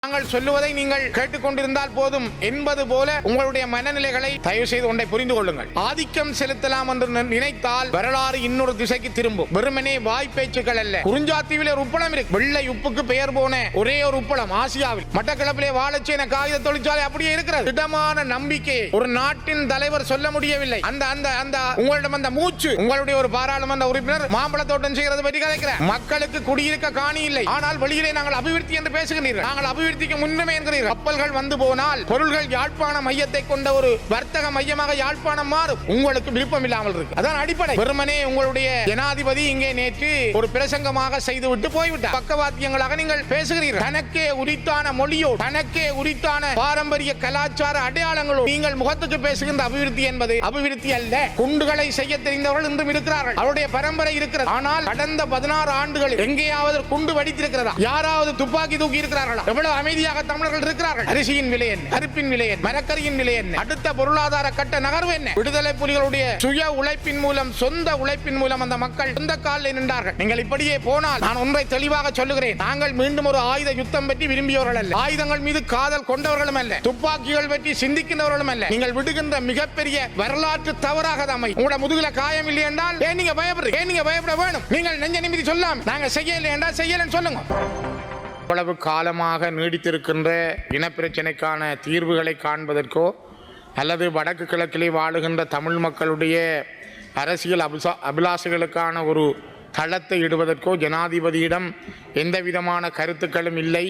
நாங்கள் சொல்லுவதை நீங்கள் கேட்டுக்கொண்டிருந்தால் போதும் என்பது போல உங்களுடைய மனநிலைகளை தயவு செய்து ஒன்றை புரிந்து கொள்ளுங்கள். ஆதிக்கம் செலுத்தலாம் என்று நினைத்தால் வரலாறு இன்னொரு திசைக்கு திரும்பும். வெறுமனே வாய்ப்பேச்சுக்கள் அல்ல. குறிஞ்சாத்தீவில் ஒரு உப்பளம் இருக்கு. வெள்ளை உப்புக்கு பெயர் போன ஒரே ஒரு உப்பளம் ஆசியாவில். மட்டக்களப்பிலே வாழைச்சேன காகித தொழிற்சாலை அப்படியே இருக்கிறது. திடமான நம்பிக்கையை ஒரு நாட்டின் தலைவர் சொல்ல முடியவில்லை. உங்களிடம் அந்த மூச்சு, உங்களுடைய ஒரு பாராளுமன்ற உறுப்பினர் மாம்பழ தோட்டம் செய்கிறது பற்றி கதைக்கிறார். மக்களுக்கு குடியிருக்க காணி இல்லை, ஆனால் வெளியிலே நாங்கள் அபிவிருத்தி என்று பேசுகிறீர்கள். நாங்கள் அபிவிருத்திக்கு முன்னுமே என்கிறீர்கள். கப்பல்கள் வந்து போனால் பொருள்கள் யாழ்ப்பாண மையத்தை கொண்ட ஒரு வர்த்தக மையமாக யாழ்ப்பாணம் மாறும். உங்களுக்கு விருப்பம் இல்லாமல் இருக்கு. அதான் அடிப்படை. வெறுமனே உங்களுடைய ஜனாதிபதி இங்கே நேற்று ஒரு பிரசங்கமாக செய்துவிட்டு போய்விட்டார். பக்கவாத்தியங்களாக நீங்கள் பேசுகிறீர்கள். தனக்கே உரித்தான மொழியோ, தனக்கே உரித்தான பாரம்பரிய கலாச்சார அடையாளங்களோ நீங்கள் முகத்துக்கு பேசுகின்ற அபிவிருத்தி என்பது அபிவிருத்தி அல்ல. குண்டுகளை செய்ய தெரிந்தவர்கள் இன்றும் இருக்கிறார்கள். அவருடைய பரம்பரை இருக்கிறது. ஆனால் கடந்த 16 ஆண்டுகளில் எங்கேயாவது குண்டு வெடித்திருக்கிறதா? யாராவது துப்பாக்கி தூக்கி இருக்கிறார்களா? எவ்வளவு அமைதியாக தமிழர்கள் இருக்கிறார்கள். அரிசியின் விலை என்ன? அரிப்பின் விலை என்ன? மரக்கரியின் விலை என்ன? அடுத்த பொருளாதார கட்ட நகர்வு என்ன? விடுதலை புலிகளுடைய சுய உழைப்பின் மூலம், சொந்த உழைப்பின் மூலம் அந்த மக்கள் சொந்த காலில் நின்றார்கள். நீங்கள் இப்படியே போனால் நான் ஒன்றை தெளிவாக சொல்லுகிறேன். நாங்கள் மீண்டும் ஒரு ஆயுத யுத்தம் பற்றி விரும்பியவர்கள் அல்ல. ஆயுதங்கள் மீது காதல் கொண்டவர்களும் அல்ல. துப்பாக்கிகள் பற்றி சிந்திக்கின்றவர்களும் அல்ல. நீங்கள் விடுகின்ற மிகப்பெரிய வரலாற்று தவறாக அமையும். உங்களோட முதுகுல காயம் இல்லை என்றால் ஏன் நீங்க பயப்படுறீங்க? ஏன் நீங்க பயப்பட வேணும்? நீங்கள் நெஞ்ச நிமிதி சொல்லலாம். நாங்க செய்யலை என்றால் செய்யலன்னு சொல்லுங்க. இவ்வளவு காலமாக நீடித்திருக்கின்ற இனப்பிரச்சனைக்கான தீர்வுகளை காண்பதற்கோ அல்லது வடக்கு கிழக்கிலே வாழுகின்ற தமிழ் மக்களுடைய அரசியல் அபிலாஷைகளுக்கான ஒரு தளத்தை இடுவதற்கோ ஜனாதிபதியிடம் எந்த விதமான கருத்துக்களும் இல்லை.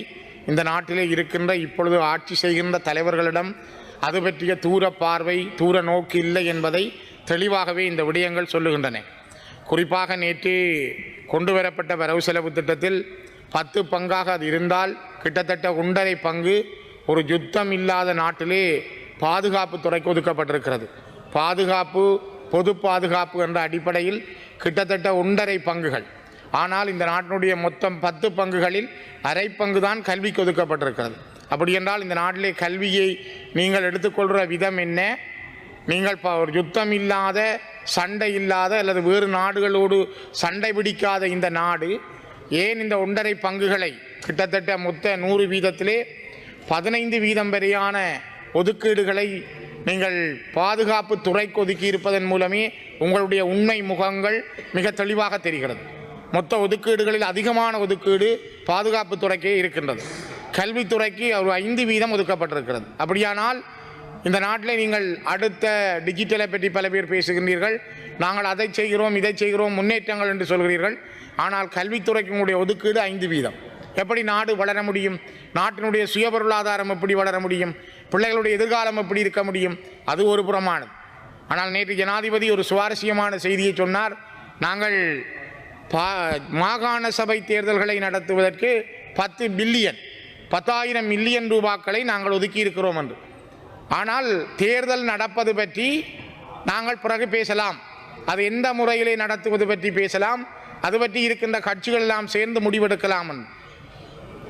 இந்த நாட்டிலே இருக்கின்ற இப்பொழுது ஆட்சி செய்கின்ற தலைவர்களிடம் அது பற்றிய தூர பார்வை, தூர நோக்கு இல்லை என்பதை தெளிவாகவே இந்த விடயங்கள் சொல்லுகின்றன. குறிப்பாக நேற்று கொண்டு வரப்பட்ட வரவு செலவு திட்டத்தில் 10 பங்காக அது இருந்தால் கிட்டத்தட்ட 1.5 பங்கு ஒரு யுத்தம் இல்லாத நாட்டிலே பாதுகாப்பு துறைக்கு ஒதுக்கப்பட்டிருக்கிறது. பாதுகாப்பு, பொது பாதுகாப்பு என்ற அடிப்படையில் கிட்டத்தட்ட 1.5 பங்குகள். ஆனால் இந்த நாட்டினுடைய மொத்தம் 10 பங்குகளில் அரை பங்கு தான் கல்விக்கு ஒதுக்கப்பட்டிருக்கிறது. அப்படி என்றால் இந்த நாட்டிலே கல்வியை நீங்கள் எடுத்துக்கொள்கிற விதம் என்ன? நீங்கள் ஒரு யுத்தம் இல்லாத, சண்டை இல்லாத அல்லது வேறு நாடுகளோடு சண்டை பிடிக்காத இந்த நாடு ஏன் இந்த 1.5 பங்குகளை கிட்டத்தட்ட மொத்த 100 வீதத்திலே 15 வீதம் வரையான ஒதுக்கீடுகளை நீங்கள் பாதுகாப்பு துறைக்கு ஒதுக்கி இருப்பதன் மூலமே உங்களுடைய உண்மை முகங்கள் மிக தெளிவாக தெரிகிறது. மொத்த ஒதுக்கீடுகளில் அதிகமான ஒதுக்கீடு பாதுகாப்பு துறைக்கே இருக்கின்றது. கல்வித்துறைக்கு ஒரு 5 வீதம் ஒதுக்கப்பட்டிருக்கிறது. அப்படியானால் இந்த நாட்டில் நீங்கள் அடுத்த டிஜிட்டலை பற்றி பல பேர் பேசுகின்றீர்கள். நாங்கள் அதை செய்கிறோம், இதை செய்கிறோம், முன்னேற்றங்கள் என்று சொல்கிறீர்கள். ஆனால் கல்வித்துறைக்கு உங்களுடைய ஒதுக்கீடு 5 வீதம். எப்படி நாடு வளர முடியும்? நாட்டினுடைய சுய பொருளாதாரம் எப்படி வளர முடியும்? பிள்ளைகளுடைய எதிர்காலம் எப்படி இருக்க முடியும்? அது ஒரு புறமானது. ஆனால் நேற்று ஜனாதிபதி ஒரு சுவாரஸ்யமான செய்தியை சொன்னார். நாங்கள் மாகாண சபை தேர்தல்களை நடத்துவதற்கு 10,000 மில்லியன் ரூபாக்களை நாங்கள் ஒதுக்கி இருக்கிறோம் என்று. ஆனால் தேர்தல் நடப்பது பற்றி நாங்கள் பிறகு பேசலாம். அது எந்த முறையிலே நடத்துவது பற்றி பேசலாம். அது பற்றி இருக்கின்ற கட்சிகள் எல்லாம் சேர்ந்து முடிவெடுக்கலாம்.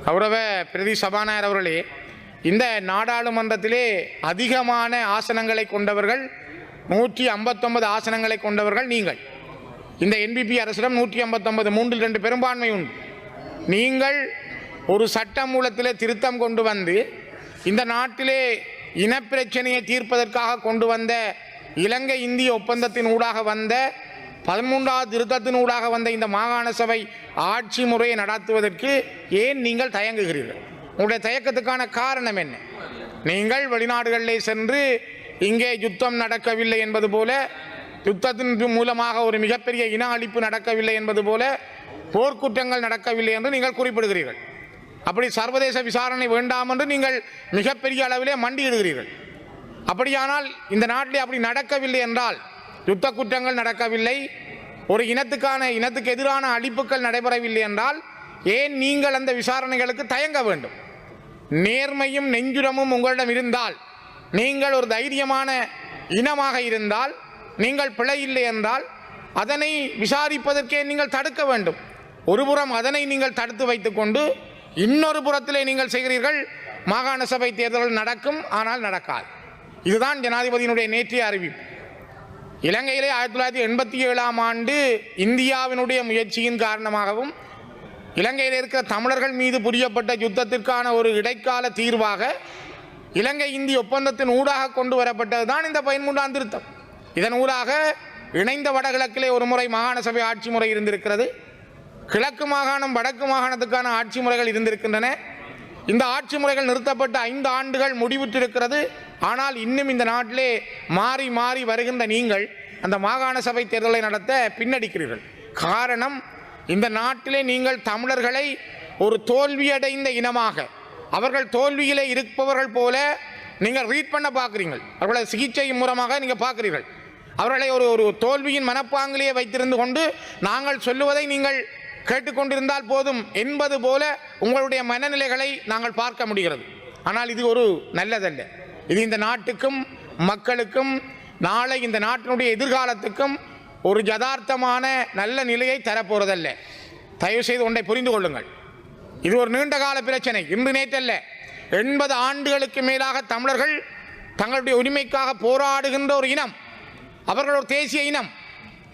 கௌரவ பிரதி சபாநாயகர் அவர்களே, இந்த நாடாளுமன்றத்திலே அதிகமான ஆசனங்களை கொண்டவர்கள், 159 ஆசனங்களை கொண்டவர்கள் நீங்கள். இந்த என்பிபி அரசிடம் 159, 3/2 பெரும்பான்மை உண்டு. நீங்கள் ஒரு சட்ட மூலத்திலே திருத்தம் கொண்டு வந்து இந்த நாட்டிலே இனப்பிரச்சனையை தீர்ப்பதற்காக கொண்டு வந்த இலங்கை இந்திய ஒப்பந்தத்தின் ஊடாக வந்த 13வது திருத்தத்தின் ஊடாக வந்த இந்த மாகாண சபை ஆட்சி முறையை நடத்துவதற்கு ஏன் நீங்கள் தயங்குகிறீர்கள்? உங்களுடைய தயக்கத்துக்கான காரணம் என்ன? நீங்கள் வெளிநாடுகளிலே சென்று இங்கே யுத்தம் நடக்கவில்லை என்பது போல, யுத்தத்தின் மூலமாக ஒரு மிகப்பெரிய இன அழிப்பு நடக்கவில்லை என்பது போல, போர்க்குற்றங்கள் நடக்கவில்லை என்று நீங்கள் குறிப்பிடுகிறீர்கள். அப்படி சர்வதேச விசாரணை வேண்டாம் என்று நீங்கள் மிகப்பெரிய அளவிலே மண்டியிடுகிறீர்கள். அப்படியானால் இந்த நாட்டிலே அப்படி நடக்கவில்லை என்றால், யுத்த குற்றங்கள் நடக்கவில்லை, ஒரு இனத்துக்கு எதிரான அழிப்புகள் நடைபெறவில்லை என்றால் ஏன் நீங்கள் அந்த விசாரணைகளுக்கு தயங்க வேண்டும்? நேர்மையும் நெஞ்சுரமும் உங்களிடம் இருந்தால், நீங்கள் ஒரு தைரியமான இனமாக இருந்தால், நீங்கள் பிழை இல்லை என்றால் அதனை விசாரிப்பதற்கே நீங்கள் தடுக்க வேண்டும். ஒருபுறம் அதனை நீங்கள் தடுத்து வைத்துக்கொண்டு இன்னொரு புறத்திலே நீங்கள் செய்கிறீர்கள் மாகாண சபை தேர்தல்கள் நடக்கும், ஆனால் நடக்காது. இதுதான் ஜனாதிபதியினுடைய நேற்றைய அறிவிப்பு. இலங்கையிலே 1987ஆம் ஆண்டு இந்தியாவினுடைய முயற்சியின் காரணமாகவும் இலங்கையில் இருக்கிற தமிழர்கள் மீது புரியப்பட்ட யுத்தத்திற்கான ஒரு இடைக்கால தீர்வாக இலங்கை இந்திய ஒப்பந்தத்தின் ஊடாக கொண்டு வரப்பட்டதுதான் இந்த 13ஆம் திருத்தம். இதன் ஊடாக இணைந்த வடகிழக்கிலே ஒரு முறை மாகாண சபை ஆட்சி முறை இருந்திருக்கிறது. கிழக்கு மாகாணம் வடக்கு மாகாணத்துக்கான ஆட்சி முறைகள் இருந்திருக்கின்றன. இந்த ஆட்சி முறைகள் நிறுத்தப்பட்ட 5 ஆண்டுகள் முடிவுற்றிருக்கிறது. ஆனால் இன்னும் இந்த நாட்டிலே மாறி மாறி வருகின்ற நீங்கள் அந்த மாகாண சபை தேர்தலை நடத்த பின்னடிக்கிறீர்கள். காரணம், இந்த நாட்டிலே நீங்கள் தமிழர்களை ஒரு தோல்வியடைந்த இனமாக, அவர்கள் தோல்வியிலே இருப்பவர்கள் போல நீங்கள் ரீட் பண்ண பார்க்குறீர்கள். அவர்களை சிகிச்சை மூலமாக நீங்கள் பார்க்குறீர்கள். அவர்களை ஒரு தோல்வியின் மனப்பாங்கிலேயே வைத்திருந்து கொண்டு நாங்கள் சொல்லுவதை நீங்கள் கேட்டுக்கொண்டிருந்தால் போதும் என்பது போல உங்களுடைய மனநிலைகளை நாங்கள் பார்க்க முடிகிறது. ஆனால் இது ஒரு நல்லதல்ல. இது இந்த நாட்டுக்கும் மக்களுக்கும் நாளை இந்த நாட்டினுடைய எதிர்காலத்துக்கும் ஒரு யதார்த்தமான நல்ல நிலையை தரப்போறதல்ல. தயவு செய்து ஒன்றை புரிந்து கொள்ளுங்கள். இது ஒரு நீண்டகால பிரச்சனை, இன்று நேற்றல்ல. 80 ஆண்டுகளுக்கு மேலாக தமிழர்கள் தங்களுடைய உரிமைக்காக போராடுகின்ற ஒரு இனம். அவர்கள் ஒரு தேசிய இனம்.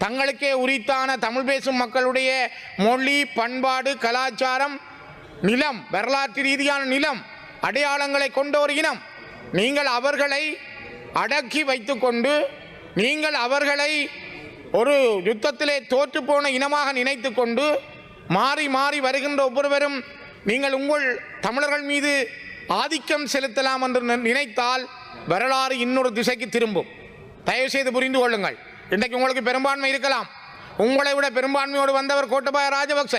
தங்களுக்கே உரித்தான தமிழ் பேசும் மக்களுடைய மொழி, பண்பாடு, கலாச்சாரம், நிலம், வரலாற்று ரீதியான நிலம், அடையாளங்களை கொண்ட ஒரு இனம். நீங்கள் அவர்களை அடக்கி வைத்துக்கொண்டு, நீங்கள் அவர்களை ஒரு யுத்தத்திலே தோற்று போன இனமாக நினைத்து கொண்டு மாறி மாறி வருகின்ற ஒவ்வொருவரும் நீங்கள் உங்கள் தமிழர்கள் மீது ஆதிக்கம் செலுத்தலாம் என்று நினைத்தால் வரலாறு இன்னொரு திசைக்கு திரும்பும். தயவு செய்து புரிந்து கொள்ளுங்கள். இன்றைக்கு உங்களுக்கு பெரும்பான்மை இருக்கலாம். உங்களை விட பெரும்பான்மையோடு வந்தவர் கோட்டபாய ராஜபக்ச.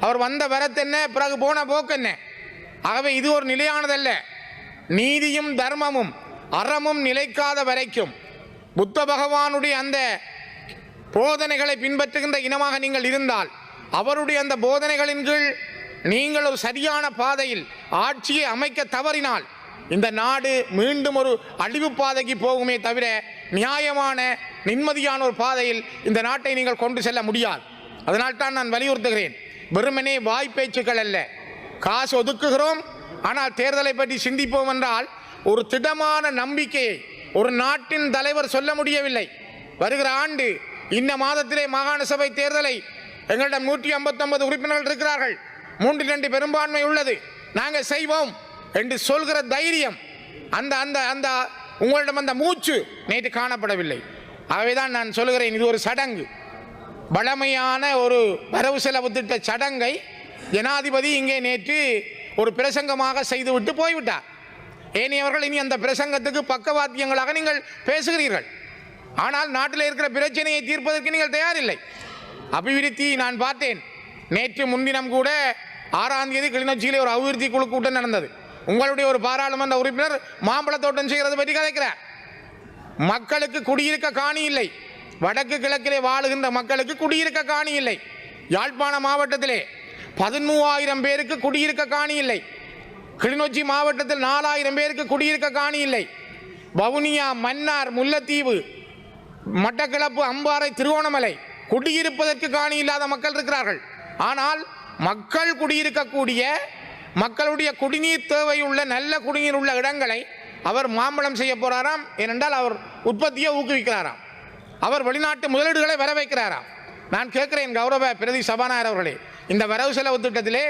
அவர் வந்த வரத்து என்ன, பிறகு போன போக்கு என்ன? ஆகவே இது ஒரு நிலையானதல்ல. நீதியும் தர்மமும் அறமும் நிலைக்காத வரைக்கும் புத்த பகவானுடைய அந்த போதனைகளை பின்பற்றுகின்ற இனமாக நீங்கள் இருந்தால், அவருடைய அந்த போதனைகளின் கீழ் நீங்கள் ஒரு சரியான பாதையில் ஆட்சியை அமைக்க தவறினால் இந்த நாடு மீண்டும் ஒரு அழிவு பாதைக்கு போகுமே தவிர நியாயமான நிம்மதியான ஒரு பாதையில் இந்த நாட்டை நீங்கள் கொண்டு செல்ல முடியாது. அதனால்தான் நான் வலியுறுத்துகிறேன், வெறுமனே வாய்ப்பேச்சுக்கள் அல்ல. காசு ஒதுக்குகிறோம், ஆனால் தேர்தலை பற்றி சிந்திப்போம் என்றால் ஒரு திடமான நம்பிக்கையை ஒரு நாட்டின் தலைவர் சொல்ல முடியவில்லை. வருகிற ஆண்டு இந்த மாதத்திலே மாகாண சபை தேர்தலை எங்களிடம் 159 உறுப்பினர்கள் இருக்கிறார்கள், 3-2 பெரும்பான்மை உள்ளது, நாங்கள் செய்வோம் என்று சொல்கிற தைரியம், அந்த அந்த அந்த உங்களிடம் அந்த மூச்சு நேற்று காணப்படவில்லை. ஆகவேதான் நான் சொல்கிறேன், இது ஒரு சடங்கு, வழமையான ஒரு வரவு செலவு திட்ட சடங்கை ஜனாதிபதி இங்கே நேற்று ஒரு பிரசங்கமாக செய்துவிட்டு போய்விட்டார். ஏனையவர்கள் இனி அந்த பிரசங்கத்துக்கு பக்கவாத்தியங்களாக நீங்கள் பேசுகிறீர்கள். ஆனால் நாட்டில் இருக்கிற பிரச்சனையை தீர்ப்பதற்கு நீங்கள் தயாரில்லை. அபிவிருத்தி நான் பார்த்தேன். நேற்று முன்தினம் கூட 6ஆம் தேதி கிளிநொச்சியிலே ஒரு அபிவிருத்தி குழு கூட்டம் நடந்தது. உங்களுடைய ஒரு பாராளுமன்ற உறுப்பினர் மாம்பழ தோட்டம் செய்கிறது பற்றி கதைக்கிறார். மக்களுக்கு குடியிருக்க காணி இல்லை. வடக்கு கிழக்கிலே வாழுகின்ற மக்களுக்கு குடியிருக்க காணி இல்லை. யாழ்ப்பாண மாவட்டத்திலே 13,000 பேருக்கு குடியிருக்க காணி இல்லை. கிளிநொச்சி மாவட்டத்தில் 4,000 பேருக்கு குடியிருக்க காணி இல்லை. வவுனியா, மன்னார், முல்லைத்தீவு, மட்டக்களப்பு, அம்பாறை, திருவோணமலை குடியிருப்பதற்கு காணி இல்லாத மக்கள் இருக்கிறார்கள். ஆனால் மக்கள் குடியிருக்கக்கூடிய, மக்களுடைய குடிநீர் தேவையுள்ள, நல்ல குடிநீர் உள்ள இடங்களை அவர் மாம்பழம் செய்ய போறாராம். ஏனென்றால் அவர் உற்பத்தியை ஊக்குவிக்கிறாராம். அவர் வெளிநாட்டு முதலீடுகளை வர வைக்கிறாராம். நான் கேட்கிறேன் கௌரவ பிரதி சபாநாயகர் அவர்களே, இந்த வரவு செலவு திட்டத்திலே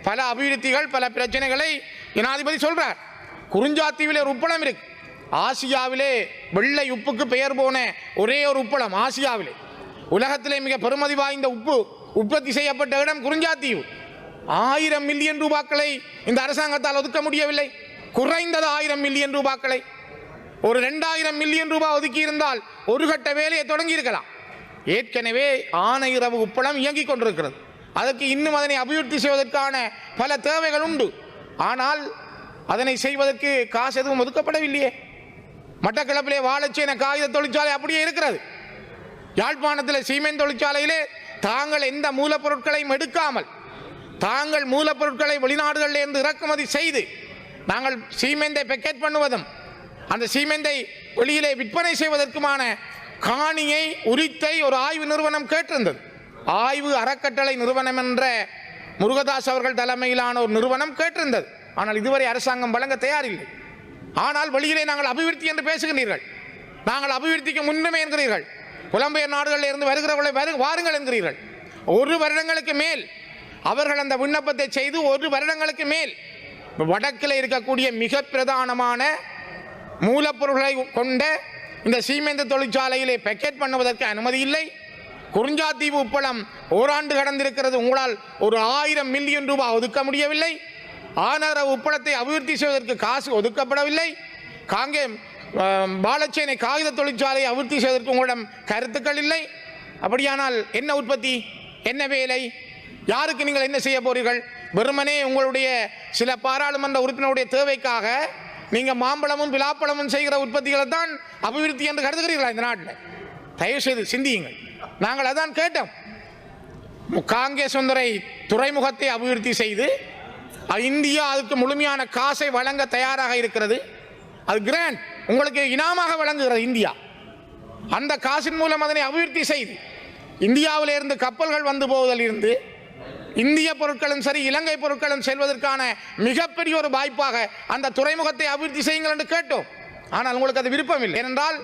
பல அபிவிருத்திகள், பல பிரச்சனைகளை ஜனாதிபதி சொல்றார். குறிஞ்சாத்தீவிலே ஒரு உப்பளம் இருக்கு. ஆசியாவிலே வெள்ளை உப்புக்கு பெயர் போன ஒரே ஒரு உப்பளம் ஆசியாவிலே. உலகத்திலே மிக பெருமதி வாய்ந்த உப்பு உற்பத்தி செய்யப்பட்ட இடம் குறிஞ்சாத்தீவு. 1000 மில்லியன் ரூபாய்களை இந்த அரசாங்கத்தால் ஒதுக்க முடியவில்லை. குறைந்தது 1000 மில்லியன் ரூபாய்களை. ஒரு 2000 மில்லியன் ரூபாய் ஒதுக்கி இருந்தால் ஒரு கட்ட வேலையை தொடங்கி இருக்கலாம். ஏற்கனவே ஆனையிறவு உப்பளம் இயங்கிக் கொண்டிருக்கிறது. அதற்கு இன்னும் அதனை அபிவிருத்தி செய்வதற்கான பல தேவைகள் உண்டு. ஆனால் அதனை செய்வதற்கு காசு எதுவும் ஒதுக்கப்படவில்லையே. மட்டக்களப்பிலே வாழைச்சேன காகித தொழிற்சாலை அப்படியே இருக்கிறது. யாழ்ப்பாணத்தில் சீமெண்ட் தொழிற்சாலையிலே தாங்கள் எந்த மூலப்பொருட்களையும் எடுக்காமல், தாங்கள் மூலப்பொருட்களை வெளிநாடுகளில் இருந்து இறக்குமதி செய்து நாங்கள் சீமெந்தை பேக்கெட் பண்ணுவதும் அந்த சீமெந்தை வெளியிலே விற்பனை செய்வதற்குமான காணியை உரித்தை ஒரு ஆய்வு நிறுவனம் கேட்டிருந்தது. ஆய்வு அறக்கட்டளை நிறுவனம் என்ற முருகதாஸ் அவர்கள் தலைமையிலான ஒரு நிறுவனம் கேட்டிருந்தது. ஆனால் இதுவரை அரசாங்கம் வழங்க தயாரில்லை. ஆனால் வெளியிலே நாங்கள் அபிவிருத்தி என்று பேசுகிறீர்கள். நாங்கள் அபிவிருத்திக்கு முன்னுமே என்கிறீர்கள். புலம்பெயர் நாடுகளில் இருந்து வருகிறவர்களை வாருங்கள் என்கிறீர்கள். 1 வருடங்களுக்கு மேல் அவர்கள் அந்த விண்ணப்பத்தை செய்து 1 வருடங்களுக்கு மேல் வடக்கில் இருக்கக்கூடிய மிக பிரதானமான மூலப்பொருட்களை கொண்ட இந்த சீமெந்து தொழிற்சாலையிலே பேக்கெட் பண்ணுவதற்கு அனுமதி இல்லை. குறிஞ்சாத்தீவு உப்பளம் ஓராண்டு கடந்திருக்கிறது, உங்களால் ஒரு 1000 மில்லியன் ரூபாய் ஒதுக்க முடியவில்லை. ஆனர உப்பளத்தை அபிவிருத்தி செய்வதற்கு காசு ஒதுக்கப்படவில்லை. காங்கேயம் பாலச்சேனை காகித தொழிற்சாலையை அபிவிருத்தி செய்வதற்கு உங்களிடம் கருத்துக்கள் இல்லை. அப்படியானால் என்ன உற்பத்தி, என்ன வேலை, யாருக்கு நீங்கள் என்ன செய்ய போறீர்கள்? வெறுமனே உங்களுடைய சில பாராளுமன்ற உறுப்பினருடைய தேவைக்காக நீங்கள் மாம்பழமும் விழாப்பழமும் செய்கிற உற்பத்திகளை தான் அபிவிருத்தி என்று கருதுகிறீர்களா இந்த நாட்டில்? தயவு செய்து சிந்தியுங்கள். நாங்கள் அதான் கேட்டோம். காங்கேசந்துறை துறைமுகத்தை அபிவிருத்தி செய்து இந்தியா அதுக்கு முழுமையான காசை வழங்க தயாராக இருக்கிறது. அது கிராண்ட் உங்களுக்கு இனாமாக வழங்குகிறது இந்தியா. அந்த காசின் மூலம் அதனை அபிவிருத்தி செய்து இந்தியாவிலிருந்து கப்பல்கள் வந்து போவதில் இருந்து இந்திய பொருட்களும் சரி இலங்கை பொருட்களும் செல்வதற்கான மிகப்பெரிய ஒரு வாய்ப்பாக அந்த துறைமுகத்தை அபிவிருத்தி செய்யுங்கள் என்று கேட்டோம். ஆனால் உங்களுக்கு அது விருப்பம் இல்லை. ஏனென்றால்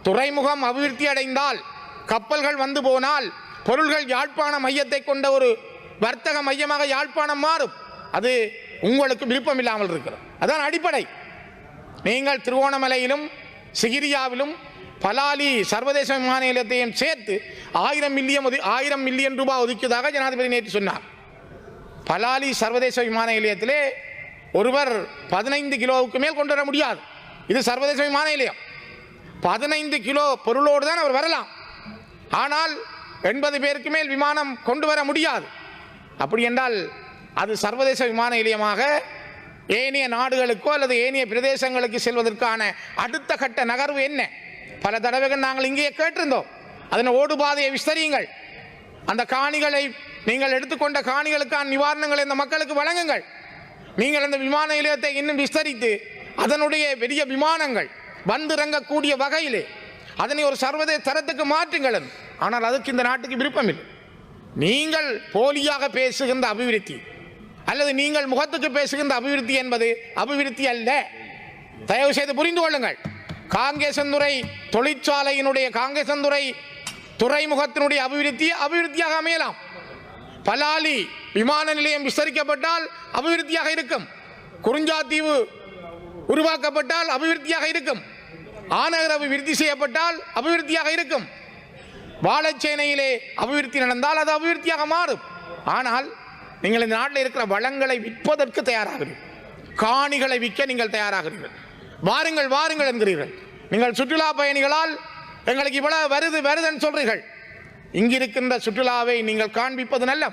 துறைமுகம் அபிவிருத்தி அடைந்தால், கப்பல்கள் வந்து போனால், பொருள்கள் யாழ்ப்பாண மையத்தை கொண்ட ஒரு வர்த்தக மையமாக யாழ்ப்பாணம் மாறும். அது உங்களுக்கு விருப்பம் இல்லாமல் இருக்கிறது. அதான் அடிப்படை. நீங்கள் திருவோணமலையிலும் சிகிரியாவிலும் பலாலி சர்வதேச விமான நிலையத்தையும் சேர்த்து 1000 மில்லியன் ரூபாய் ஒதுக்கியதாக ஜனாதிபதி நேற்று சொன்னார். பலாலி சர்வதேச விமான நிலையத்திலே ஒருவர் 15 கிலோவுக்கு மேல் கொண்டு வர முடியாது. இது சர்வதேச விமான நிலையம். 15 கிலோ பொருளோடு தான் அவர் வரலாம். ஆனால் 80 பேருக்கு மேல் விமானம் கொண்டு வர முடியாது. அப்படி என்றால் அது சர்வதேச விமான நிலையமாக ஏனைய நாடுகளுக்கோ அல்லது ஏனைய பிரதேசங்களுக்கு செல்வதற்கான அடுத்த கட்ட நகர்வு என்ன? பல தடவைகள் நாங்கள் இங்கேயே கேட்டிருந்தோம். அதன் ஓடுபாதையை விஸ்தரியுங்கள். அந்த காணிகளை நீங்கள் எடுத்துக்கொண்ட காணிகளுக்கான நிவாரணங்களை இந்த மக்களுக்கு வழங்குங்கள். நீங்கள் அந்த விமான நிலையத்தை இன்னும் விஸ்தரித்து அதனுடைய பெரிய விமானங்கள் வந்திறங்கக்கூடிய வகையிலே அதனை ஒரு சர்வதேச தரத்துக்கு மாற்றுங்கள். ஆனால் அதுக்கு இந்த நாட்டுக்கு விருப்பம் இல்லை. நீங்கள் போலியாக பேசுகின்ற அபிவிருத்தி அல்லது நீங்கள் முகத்துக்கு பேசுகின்ற அபிவிருத்தி என்பது அபிவிருத்தி அல்ல. தயவு செய்து புரிந்து கொள்ளுங்கள். காங்கேசந்துறை தொழிற்சாலையினுடைய காங்கேசந்துறை துறைமுகத்தினுடைய அபிவிருத்தியாக அமையலாம். பலாலி விமான நிலையம் விஸ்தரிக்கப்பட்டால் அபிவிருத்தியாக இருக்கும். குறிஞ்சாத்தீவு உருவாக்கப்பட்டால் அபிவிருத்தியாக இருக்கும். ஆனகர் அபிவிருத்தி செய்யப்பட்டால் அபிவிருத்தியாக இருக்கும். வாழைச்சேனையிலே அபிவிருத்தி நடந்தால் அது அபிவிருத்தியாக மாறும். ஆனால் நீங்கள் இந்த நாட்டில் இருக்கிற வளங்களை விற்பதற்கு தயாராகிறீர்கள். காணிகளை விற்க நீங்கள் தயாராகிறீர்கள். வாருங்கள் வாருங்கள் என்கிறீர்கள். நீங்கள் சுற்றுலா பயணிகளால் எங்களுக்கு இவ்வளவு வருதுன்னு சொல்றீர்கள். இங்கிருக்கின்ற சுற்றுலாவை நீங்கள் காண்பிப்பது நல்ல.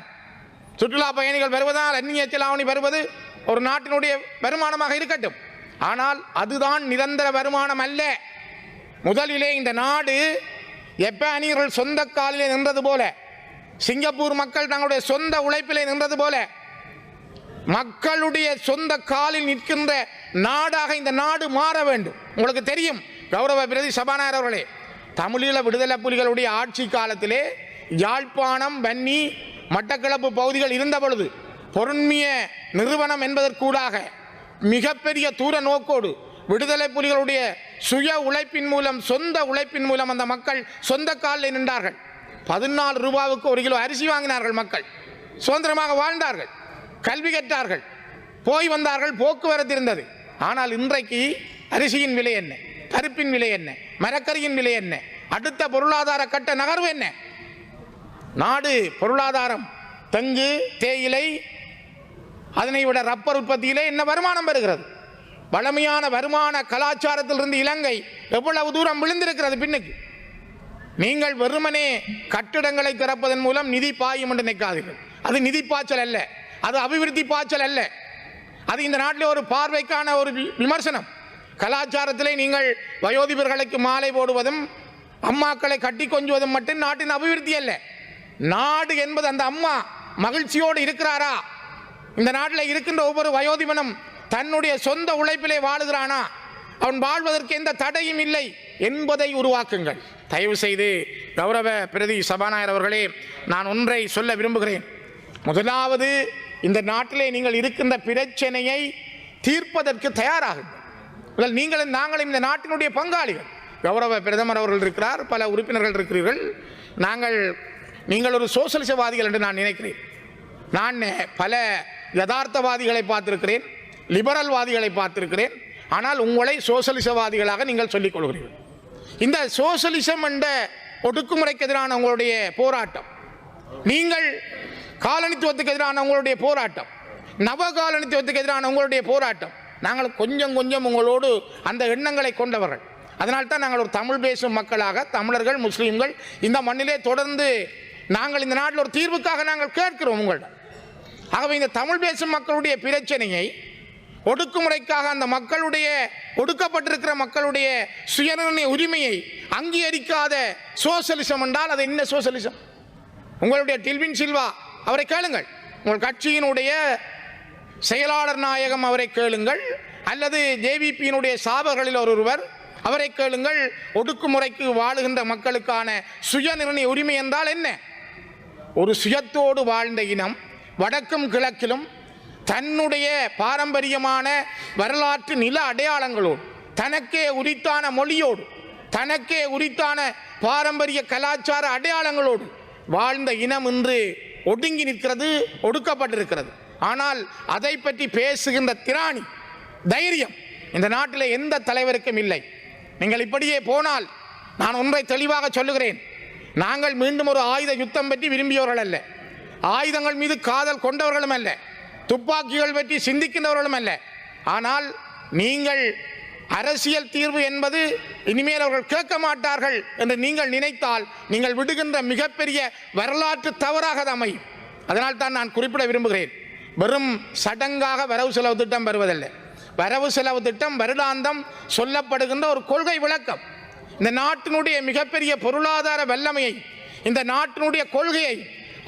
சுற்றுலா பயணிகள் வருவதால் அந்நிய செலாவணி வருவது ஒரு நாட்டினுடைய வருமானமாக இருக்கட்டும். ஆனால் அதுதான் நிரந்தர வருமானம் அல்ல. முதலிலே இந்த நாடு ஜப்பானியர்கள் சொந்த காலிலே நின்றது போல, சிங்கப்பூர் மக்கள் தங்களுடைய சொந்த உழைப்பிலே நின்றது போல, மக்களுடைய சொந்த காலில் நிற்கின்ற நாடாக இந்த நாடு மாற வேண்டும். உங்களுக்கு தெரியும் கௌரவ பிரதி சபாநாயகர் அவர்களே, தமிழீழ விடுதலை புலிகளுடைய ஆட்சி காலத்திலே யாழ்ப்பாணம், வன்னி, மட்டக்களப்பு பகுதிகள் இருந்த பொழுது பொருண்மிய நிறுவனம் என்பதற்கூடாக மிகப்பெரிய தூர நோக்கோடு விடுதலை புலிகளுடைய சுய உழைப்பின் மூலம், சொந்த உழைப்பின் மூலம் அந்த மக்கள் சொந்த காலில் நின்றார்கள். 14 ரூபாவுக்கு 1 கிலோ அரிசி வாங்கினார்கள். மக்கள் சுதந்திரமாக வாழ்ந்தார்கள், கல்வி கற்றார்கள், போய் வந்தார்கள், போக்குவரத்து இருந்தது. ஆனால் இன்றைக்கு அரிசியின் விலை என்ன, பருப்பின் விலை என்ன, மரக்கரியின் விலை என்ன, அடுத்த பொருளாதார கட்ட நகர்வு என்ன? நாடு பொருளாதாரம் தெங்கு, தேயிலை, அதனை விட ரப்பர் உற்பத்தியிலே என்ன வருமானம் பெறுகிறது? வளமையான வருமான கலாச்சாரத்திலிருந்து இலங்கை எவ்வளவு தூரம் விழுந்திருக்கிறது பின்னுக்கு. நீங்கள் வெறுமனே கட்டிடங்களை திறப்பதன் மூலம் நிதி பாயும் என்று நினைக்காதீர்கள். அது நிதி பாய்ச்சல் அல்ல, அது அபிவிருத்தி பாய்ச்சல் அல்ல. அது இந்த நாட்டில் ஒரு பார்வைக்கான ஒரு விமர்சனம். கலாச்சாரத்திலே நீங்கள் வயோதிபர்களுக்கு மாலை போடுவதும் அம்மாக்களை கட்டி கொஞ்சுவதும் மட்டும் நாட்டின் அபிவிருத்தி அல்ல. நாடு என்பது அந்த அம்மா மகிழ்ச்சியோடு இருக்கிறாரா, இந்த நாட்டில் இருக்கின்ற ஒவ்வொரு வயோதிபனும் தன்னுடைய சொந்த உழைப்பிலே வாழுகிறானா, அவன் வாழ்வதற்கு எந்த தடையும் இல்லை என்பதை உருவாக்குங்கள். தயவு செய்து கௌரவ பிரதி சபாநாயகர் அவர்களே, நான் ஒன்றை சொல்ல விரும்புகிறேன். முதலாவது, இந்த நாட்டிலே நீங்கள் இருக்கின்ற பிரச்சனையை தீர்ப்பதற்கு தயாராகுங்கள். நீங்களும் நாங்களும் இந்த நாட்டினுடைய பங்காளிகள். கௌரவ பிரதமர் அவர்கள் இருக்கிறார், பல உறுப்பினர்கள் இருக்கிறீர்கள். நீங்கள் ஒரு சோசலிசவாதிகள் என்று நான் நினைக்கிறேன். நான் பல யதார்த்தவாதிகளை பார்த்திருக்கிறேன், லிபரல்வாதிகளை பார்த்திருக்கிறேன். ஆனால் உங்களை சோசலிசவாதிகளாக நீங்கள் சொல்லிக் கொள்கிறீர்கள். இந்த சோசலிசம் என்ற ஒடுக்குமுறைக்கு எதிரான உங்களுடைய போராட்டம், நீங்கள் காலனித்துவத்துக்கு எதிரான உங்களுடைய போராட்டம், நவகாலனித்துவத்துக்கு எதிரான உங்களுடைய போராட்டம், நாங்கள் கொஞ்சம் கொஞ்சம் உங்களோடு அந்த எண்ணங்களை கொண்டவர்கள். அதனால்தான் நாங்கள் ஒரு தமிழ் பேசும் மக்களாக, தமிழர்கள், முஸ்லீம்கள் இந்த மண்ணிலே தொடர்ந்து நாங்கள் இந்த நாட்டில் ஒரு தீர்வுக்காக நாங்கள் கேட்கிறோம் உங்களிடம். ஆகவே இந்த தமிழ் பேசும் மக்களுடைய பிரச்சனையை, ஒடுக்குமுறைக்காக அந்த மக்களுடைய, ஒடுக்கப்பட்டிருக்கிற மக்களுடைய சுயநிர்ணய உரிமையை அங்கீகரிக்காத சோசலிசம் என்றால் அது என்ன சோசலிசம்? உங்களுடைய டில்வின் சில்வா அவரை கேளுங்கள், உங்கள் கட்சியினுடைய செயலாளர் நாயகம் அவரை கேளுங்கள், அல்லது ஜேவிபியினுடைய சாபர்களில் ஒருவர் அவரை கேளுங்கள். ஒடுக்குமுறைக்கு வாழுகின்ற மக்களுக்கான சுயநிர்ணய உரிமை என்றால் என்ன? ஒரு சுயத்தோடு வாழ்ந்த இனம் வடக்கும் கிழக்கிலும் தன்னுடைய பாரம்பரியமான வரலாற்று நில அடையாளங்களோடு, தனக்கே உரித்தான மொழியோடு, தனக்கே உரித்தான பாரம்பரிய கலாச்சார அடையாளங்களோடு வாழ்ந்த இனம் இன்று ஒடுங்கி நிற்கிறது, ஒடுக்கப்பட்டிருக்கிறது. ஆனால் அதை பற்றி பேசுகின்ற திராணி, தைரியம் இந்த நாட்டில் எந்த தலைவருக்கும் இல்லை. நீங்கள் இப்படியே போனால் நான் ஒன்றை தெளிவாக சொல்லுகிறேன், நாங்கள் மீண்டும் ஒரு ஆயுத யுத்தம் பற்றி விரும்பியவர்கள் அல்ல, ஆயுதங்கள் மீது காதல் கொண்டவர்களும் அல்ல, துப்பாக்கிகள் பற்றி சிந்திக்கின்றவர்களும் அல்ல. ஆனால் நீங்கள் அரசியல் தீர்வு என்பது இனிமேல் அவர்கள் கேட்க மாட்டார்கள் என்று நீங்கள் நினைத்தால் நீங்கள் விடுகின்ற மிகப்பெரிய வரலாற்று தவறாக அது அமையும். அதனால் தான் நான் குறிப்பிட விரும்புகிறேன், வெறும் சடங்காக வரவு செலவு திட்டம் வருவதில்லை. வரவு செலவு திட்டம் வருடாந்தம் சொல்லப்படுகின்ற ஒரு கொள்கை விளக்கம். இந்த நாட்டினுடைய மிகப்பெரிய பொருளாதார வல்லமையை, இந்த நாட்டினுடைய கொள்கையை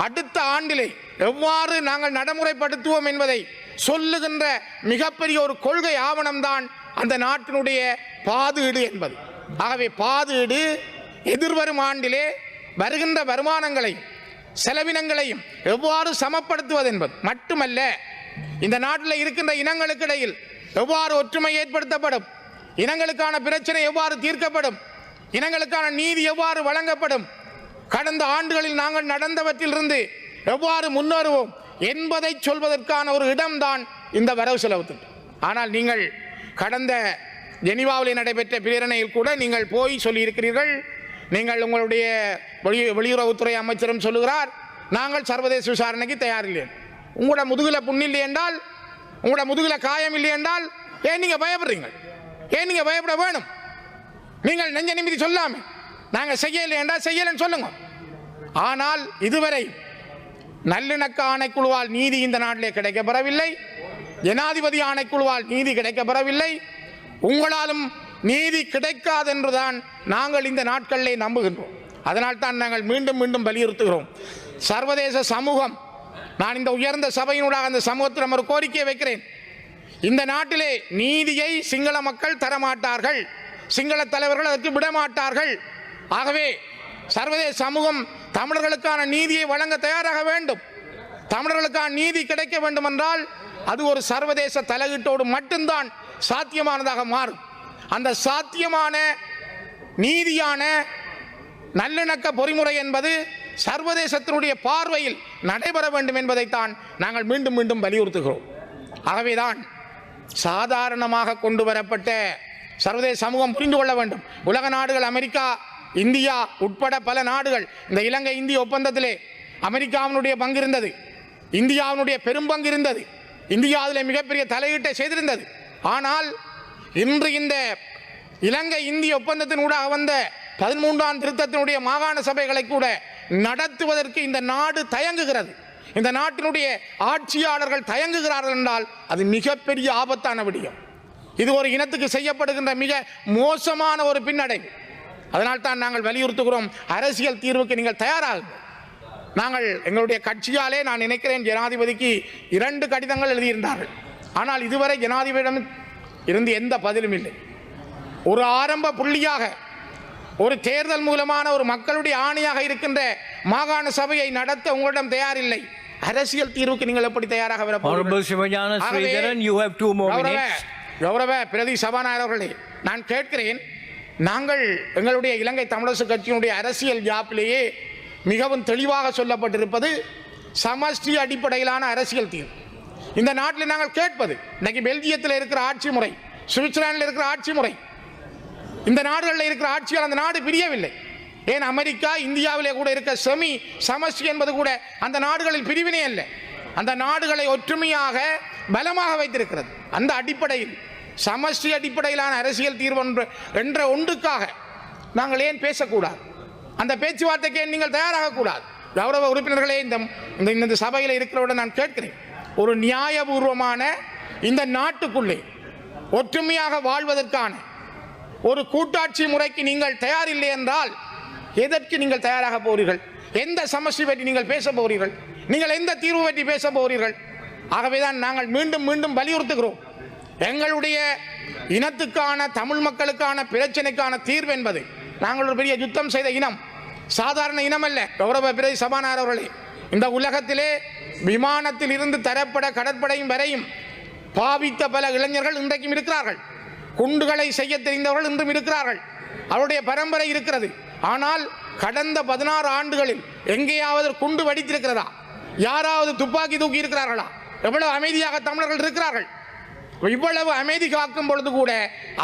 அடுத்த ஆண்டிலே எவ்வாறு நாங்கள் நடைமுறைப்படுத்துவோம் என்பதை சொல்லுகின்ற மிகப்பெரிய ஒரு கொள்கை ஆவணம்தான் அந்த நாட்டினுடைய பாதீடு என்பது. ஆகவே பாதீடு எதிர்வரும் ஆண்டிலே வருகின்ற வருமானங்களையும் செலவினங்களையும் எவ்வாறு சமப்படுத்துவது என்பது மட்டுமல்ல, இந்த நாட்டில் இருக்கின்ற இனங்களுக்கு இடையில் எவ்வாறு ஒற்றுமை ஏற்படுத்தப்படும், இனங்களுக்கான பிரச்சனை எவ்வாறு தீர்க்கப்படும், இனங்களுக்கான நீதி எவ்வாறு வழங்கப்படும், கடந்த ஆண்டுகளில் நாங்கள் நடந்தவற்றிலிருந்து எவ்வாறு முன்னேறுவோம் என்பதை சொல்வதற்கான ஒரு இடம்தான் இந்த வரவு செலவு திட்டம். ஆனால் நீங்கள் கடந்த ஜெனீவாவில் நடைபெற்ற பிரேரணையில் கூட நீங்கள் போய் சொல்லியிருக்கிறீர்கள். நீங்கள் உங்களுடைய வெளியுறவுத்துறை அமைச்சரும் சொல்லுகிறார், நாங்கள் சர்வதேச விசாரணைக்கு தயாரில்லை. உங்களோட முதுகில் புண்ணில்லை என்றால், உங்களோட முதுகில் காயம் இல்லை என்றால் ஏன் நீங்கள் பயப்படுறீங்க? ஏன் நீங்கள் பயப்பட வேணும்? நீங்கள் நெஞ்ச நிமிதி சொல்லாமல் நாங்கள் செய்யலை என்றால் செய்யலைன்னு சொல்லுங்க. ஆனால் இதுவரை நல்லிணக்க ஆணைக்குழுவால் நீதி இந்த நாட்டிலே கிடைக்கப்பெறவில்லை, ஜனாதிபதி ஆணைக்குழுவால் நீதி கிடைக்கப்பெறவில்லை, உங்களாலும் நீதி கிடைக்காது என்றுதான் நாங்கள் இந்த நாட்களிலே நம்புகின்றோம். அதனால் தான் நாங்கள் மீண்டும் மீண்டும் வலியுறுத்துகிறோம், சர்வதேச சமூகம், நான் இந்த உயர்ந்த சபையினூடாக அந்த சமூகத்தில் ஒரு கோரிக்கையை வைக்கிறேன். இந்த நாட்டிலே நீதியை சிங்கள மக்கள் தரமாட்டார்கள், சிங்கள தலைவர்கள் அதற்கு விடமாட்டார்கள். ஆகவே சர்வதேச சமூகம் தமிழர்களுக்கான நீதியை வழங்க தயாராக வேண்டும். தமிழர்களுக்கான நீதி கிடைக்க வேண்டும் என்றால் அது ஒரு சர்வதேச தலையீட்டோடு மட்டும்தான் சாத்தியமானதாக மாறும். அந்த சாத்தியமான நீதியான நல்லிணக்க பொறிமுறை என்பது சர்வதேசத்தினுடைய பார்வையில் நடைபெற வேண்டும் என்பதைத்தான் நாங்கள் மீண்டும் மீண்டும் வலியுறுத்துகிறோம். ஆகவேதான் சாதாரணமாக கொண்டு வரப்பட்ட சர்வதேச சமூகம் புரிந்து கொள்ள வேண்டும். உலக நாடுகள், அமெரிக்கா, இந்தியா உட்பட பல நாடுகள் இந்த இலங்கை இந்திய ஒப்பந்தத்திலே அமெரிக்காவினுடைய பங்கு இருந்தது, இந்தியாவினுடைய பெரும்பங்கு இருந்தது, இந்தியா அதில் மிகப்பெரிய தலையீட்டை செய்திருந்தது. ஆனால் இன்று இந்த இலங்கை இந்திய ஒப்பந்தத்தின் ஊடாக வந்த 13ஆம் திருத்தத்தினுடைய மாகாண சபைகளை கூட நடத்துவதற்கு இந்த நாடு தயங்குகிறது. இந்த நாட்டினுடைய ஆட்சியாளர்கள் தயங்குகிறார்கள் என்றால் அது மிகப்பெரிய ஆபத்தான விடயம். இது ஒரு இனத்துக்கு செய்யப்படுகின்ற மிக மோசமான ஒரு பின்னடைவு. அதனால் தான் நாங்கள் வலியுறுத்துகிறோம், அரசியல் தீர்வுக்கு நீங்கள் தயாராகுங்கள். நாங்கள் எங்களுடைய கட்சியாலே நான் நினைக்கிறேன் ஜனாதிபதிக்கு 2 கடிதங்கள் எழுதியிருந்தார்கள். ஆனால் இதுவரை ஜனாதிபதியிடம் இருந்து எந்த பதிலும் இல்லை. ஒரு ஆரம்ப புள்ளியாக ஒரு தேர்தல் மூலமான ஒரு மக்களுடைய ஆணையாக இருக்கின்ற மாகாண சபையை நடத்த உங்களிடம் தயாரில்லை. அரசியல் தீர்வுக்கு நீங்கள் எப்படி தயாராக கௌரவ பிரதி சபாநாயகர் அவர்களே, நான் கேட்கிறேன், நாங்கள் எங்களுடைய இலங்கை தமிழரசு கட்சியினுடைய அரசியல் ஜாப்பிலேயே மிகவும் தெளிவாக சொல்லப்பட்டிருப்பது, சமஷ்டி அடிப்படையிலான அரசியல் தீர்வு. இந்த நாட்டில் நாங்கள் கேட்பது இன்னைக்கு பெல்ஜியத்தில் இருக்கிற ஆட்சி முறை, சுவிட்சர்லாந்தில் இருக்கிற ஆட்சி முறை, இந்த நாடுகளில் இருக்கிற ஆட்சியால் அந்த நாடு பிரியவில்லை. ஏன் அமெரிக்கா, இந்தியாவிலே கூட இருக்க செமி சமஷ்டி என்பது கூட அந்த நாடுகளில் பிரிவினை அல்ல, அந்த நாடுகளை ஒற்றுமையாக பலமாக வைத்திருக்கிறது. அந்த அடிப்படையில் சமஷ்டி அடிப்படையிலான அரசியல் தீர்வு என்ற ஒன்றுக்காக நாங்கள் ஏன் பேசக்கூடாது? அந்த பேச்சுவார்த்தைக்கு ஏன் நீங்கள் தயாராகக்கூடாது? கௌரவ உறுப்பினர்களே, இந்த சபையில் இருக்கிறவுடன் நான் கேட்கிறேன், ஒரு நியாயபூர்வமான இந்த நாட்டுக்குள்ளே ஒற்றுமையாக வாழ்வதற்கான ஒரு கூட்டாட்சி முறைக்கு நீங்கள் தயாரில்லை என்றால் எதற்கு நீங்கள் தயாராக போகிறீர்கள்? எந்த சமஷ்டி பற்றி நீங்கள் பேச போகிறீர்கள்? நீங்கள் எந்த தீர்வு பற்றி பேச போகிறீர்கள்? ஆகவேதான் நாங்கள் மீண்டும் மீண்டும் வலியுறுத்துகிறோம், எங்களுடைய இனத்துக்கான, தமிழ் மக்களுக்கான பிரச்சனைக்கான தீர்வு என்பது, நாங்கள் ஒரு பெரிய யுத்தம் செய்த இனம், சாதாரண இனம் அல்ல. கௌரவ பிரதி சபாநாயகர் அவர்களே, இந்த உலகத்திலே விமானத்தில் இருந்து தரப்பட கடற்படையும் வரையும் பாவித்த பல இளைஞர்கள் இன்றைக்கும் இருக்கிறார்கள். குண்டுகளை செய்ய தெரிந்தவர்கள் இன்றும் இருக்கிறார்கள். அவருடைய பரம்பரை இருக்கிறது. ஆனால் கடந்த 16 ஆண்டுகளில் எங்கேயாவது குண்டு வெடித்திருக்கிறதா? யாராவது துப்பாக்கி தூக்கி இருக்கிறார்களா? எவ்வளவு அமைதியாக தமிழர்கள் இருக்கிறார்கள். இவ்வளவு அமைதி காக்கும் பொழுது கூட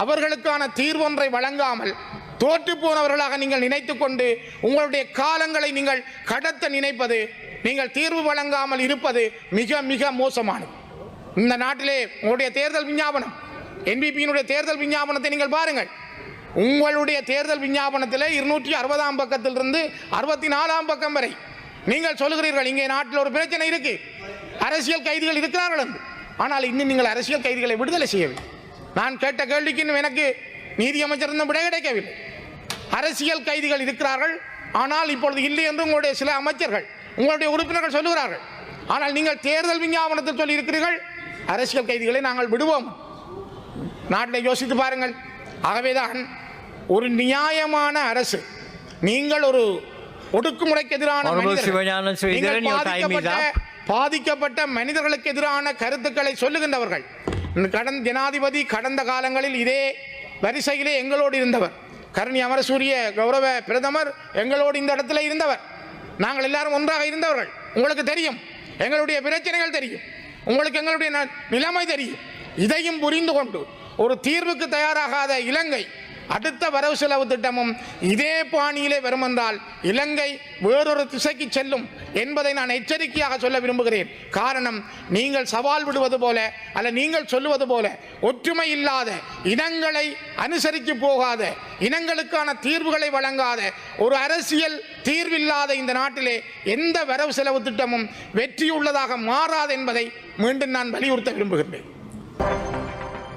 அவர்களுக்கான தீர்வொன்றை வழங்காமல் தோற்று போனவர்களாக நீங்கள் நினைத்துக் கொண்டு உங்களுடைய காலங்களை நீங்கள் கடத்த நினைப்பது, நீங்கள் தீர்வு வழங்காமல் இருப்பது மிக மிக மோசமானது. இந்த நாட்டிலே உங்களுடைய தேர்தல் விஞ்ஞாபனம், என்பிபியினுடைய தேர்தல் விஞ்ஞாபனத்தை நீங்கள் பாருங்கள். உங்களுடைய தேர்தல் விஞ்ஞாபனத்தில் 260ஆம் பக்கத்திலிருந்து 64ஆம் பக்கம் வரை நீங்கள் சொல்லுகிறீர்கள், இங்கே நாட்டில் ஒரு பிரச்சனை இருக்கு, அரசியல் கைதிகள் இருக்கிறார்கள் என்று. ஆனால் இன்னும் நீங்கள் அரசியல் கைதிகளை விடுதலை செய்யவில்லை. நான் கேட்ட கேள்விக்கு இன்னும் எனக்கு நீதியமைச்சர் விடை கிடைக்கவில்லை. அரசியல் கைதிகள் இருக்கிறார்கள், ஆனால் இப்பொழுது இல்லை என்று உங்களுடைய சில அமைச்சர்கள், உங்களுடைய உறுப்பினர்கள் சொல்லுகிறார்கள். ஆனால் நீங்கள் தேர்தல் விஞ்ஞாபனத்தில் சொல்லி இருக்கிறீர்கள், அரசியல் கைதிகளை நாங்கள் விடுவோம். நாட்டில் யோசித்து பாருங்கள். ஆகவேதான் ஒரு நியாயமான அரசு, நீங்கள் ஒரு ஒடுக்குமுறைக்கு எதிரான பாதிக்கப்பட்ட மனிதர்களுக்கு எதிரான கருத்துக்களை சொல்லுகின்றவர்கள், கடந்த ஜனாதிபதி கடந்த காலங்களில் இதே வரிசையிலே எங்களோடு இருந்தவர், கருணி அமரசூரிய கௌரவ பிரதமர் எங்களோடு இந்த இடத்துல இருந்தவர். நாங்கள் எல்லாரும் ஒன்றாக இருந்தவர்கள். உங்களுக்கு தெரியும், எங்களுடைய பிரச்சனைகள் தெரியும், உங்களுக்கு எங்களுடைய நிலைமை தெரியும். இதையும் புரிந்து கொண்டு ஒரு தீர்வுக்கு தயாராகாத இலங்கை அடுத்த வரவு செலவு திட்டமும் இதே பாணியிலே வரும் என்றால் இலங்கை வேறொரு திசைக்கு செல்லும் என்பதை நான் எச்சரிக்கையாக சொல்ல விரும்புகிறேன். காரணம், நீங்கள் சவால் விடுவது போல அல்ல, நீங்கள் சொல்லுவது போல ஒற்றுமை இல்லாத, இனங்களை அனுசரித்து போகாத, இனங்களுக்கான தீர்வுகளை வழங்காத, ஒரு அரசியல் தீர்வில்லாத இந்த நாட்டிலே எந்த வரவு செலவு திட்டமும் வெற்றியுள்ளதாக மாறாது என்பதை மீண்டும் நான் வலியுறுத்த விரும்புகின்றேன்.